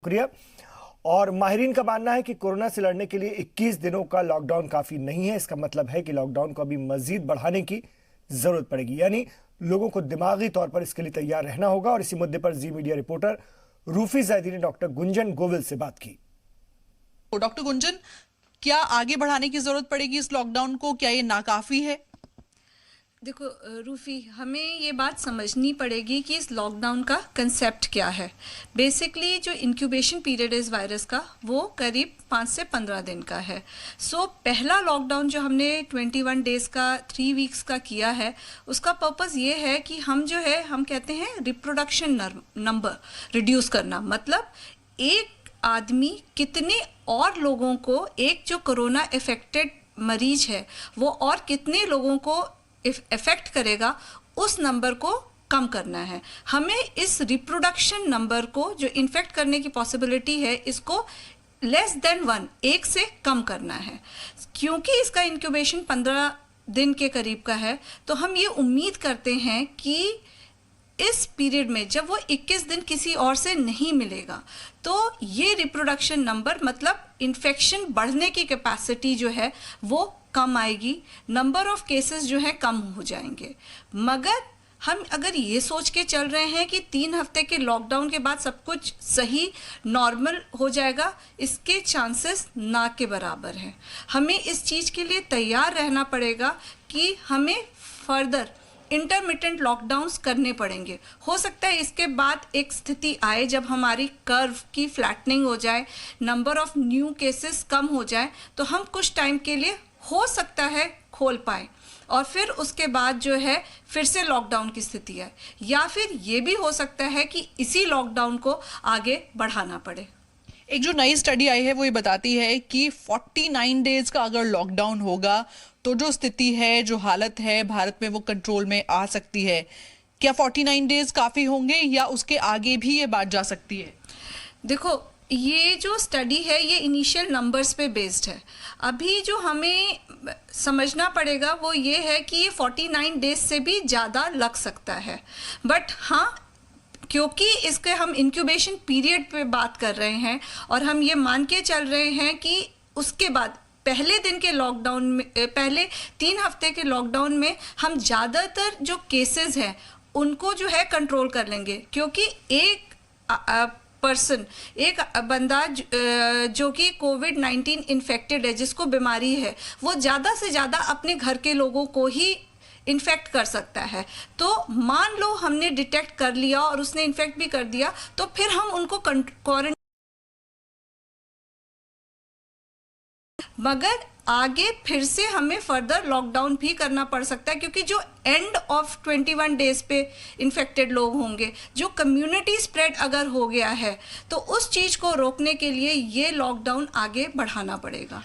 शुक्रिया। और माहिरीन का मानना है कि कोरोना से लड़ने के लिए 21 दिनों का लॉकडाउन काफी नहीं है। इसका मतलब है कि लॉकडाउन को अभी मजीद बढ़ाने की जरूरत पड़ेगी, यानी लोगों को दिमागी तौर पर इसके लिए तैयार रहना होगा। और इसी मुद्दे पर जी मीडिया रिपोर्टर रूफी जैदी ने डॉक्टर गुंजन गोविल से बात की। डॉक्टर गुंजन, क्या आगे बढ़ाने की जरूरत पड़ेगी इस लॉकडाउन को? क्या ये नाकाफी है? देखो रूफी, हमें ये बात समझनी पड़ेगी कि इस लॉकडाउन का कंसेप्ट क्या है। बेसिकली जो इंक्यूबेशन पीरियड है इस वायरस का, वो करीब 5 से 15 दिन का है। पहला लॉकडाउन जो हमने 21 डेज़ का 3 वीक्स का किया है, उसका पर्पज़ ये है कि हम जो है, हम कहते हैं रिप्रोडक्शन नंबर रिड्यूस करना। मतलब एक आदमी कितने और लोगों को, एक जो कोरोना इफेक्टेड मरीज है वो और कितने लोगों को इफेक्ट करेगा, उस नंबर को कम करना है। हमें इस रिप्रोडक्शन नंबर को, जो इन्फेक्ट करने की पॉसिबिलिटी है, इसको लेस देन 1, एक से कम करना है। क्योंकि इसका इंक्यूबेशन 15 दिन के करीब का है, तो हम ये उम्मीद करते हैं कि इस पीरियड में जब वो 21 दिन किसी और से नहीं मिलेगा, तो ये रिप्रोडक्शन नंबर, मतलब इन्फेक्शन बढ़ने की कैपेसिटी जो है वो कम आएगी, नंबर ऑफ केसेस जो है कम हो जाएंगे। मगर हम अगर ये सोच के चल रहे हैं कि 3 हफ्ते के लॉकडाउन के बाद सब कुछ सही नॉर्मल हो जाएगा, इसके चांसेस ना के बराबर हैं। हमें इस चीज़ के लिए तैयार रहना पड़ेगा कि हमें फर्दर इंटरमिटेंट लॉकडाउन्स करने पड़ेंगे। हो सकता है इसके बाद एक स्थिति आए जब हमारी कर्व की फ्लैटनिंग हो जाए, नंबर ऑफ न्यू केसेस कम हो जाए, तो हम कुछ टाइम के लिए हो सकता है खोल पाए, और फिर उसके बाद जो है फिर से लॉकडाउन की स्थिति है। या फिर ये भी हो सकता है कि इसी लॉकडाउन को आगे बढ़ाना पड़े। एक जो नई स्टडी आई है वो ये बताती है कि 49 डेज का अगर लॉकडाउन होगा तो जो स्थिति है, जो हालत है भारत में, वो कंट्रोल में आ सकती है। क्या 49 डेज काफी होंगे या उसके आगे भी ये बात जा सकती है? देखो, ये जो स्टडी है ये इनिशियल नंबर्स पे बेस्ड है। अभी जो हमें समझना पड़ेगा वो ये है कि ये 49 डेज से भी ज़्यादा लग सकता है। बट हाँ, क्योंकि इसके हम इंक्यूबेशन पीरियड पे बात कर रहे हैं और हम ये मान के चल रहे हैं कि उसके बाद पहले दिन के लॉकडाउन में, पहले 3 हफ्ते के लॉकडाउन में हम ज़्यादातर जो केसेस हैं उनको जो है कंट्रोल कर लेंगे। क्योंकि एक पर्सन, एक बंदा जो कि कोविड-19 इन्फेक्टेड है, जिसको बीमारी है, वो ज़्यादा से ज़्यादा अपने घर के लोगों को ही इन्फेक्ट कर सकता है। तो मान लो हमने डिटेक्ट कर लिया और उसने इन्फेक्ट भी कर दिया, तो फिर हम उनको क्वारंटाइन, मगर आगे फिर से हमें फर्दर लॉकडाउन भी करना पड़ सकता है। क्योंकि जो एंड ऑफ 21 डेज पे इन्फेक्टेड लोग होंगे, जो कम्युनिटी स्प्रेड अगर हो गया है, तो उस चीज़ को रोकने के लिए ये लॉकडाउन आगे बढ़ाना पड़ेगा।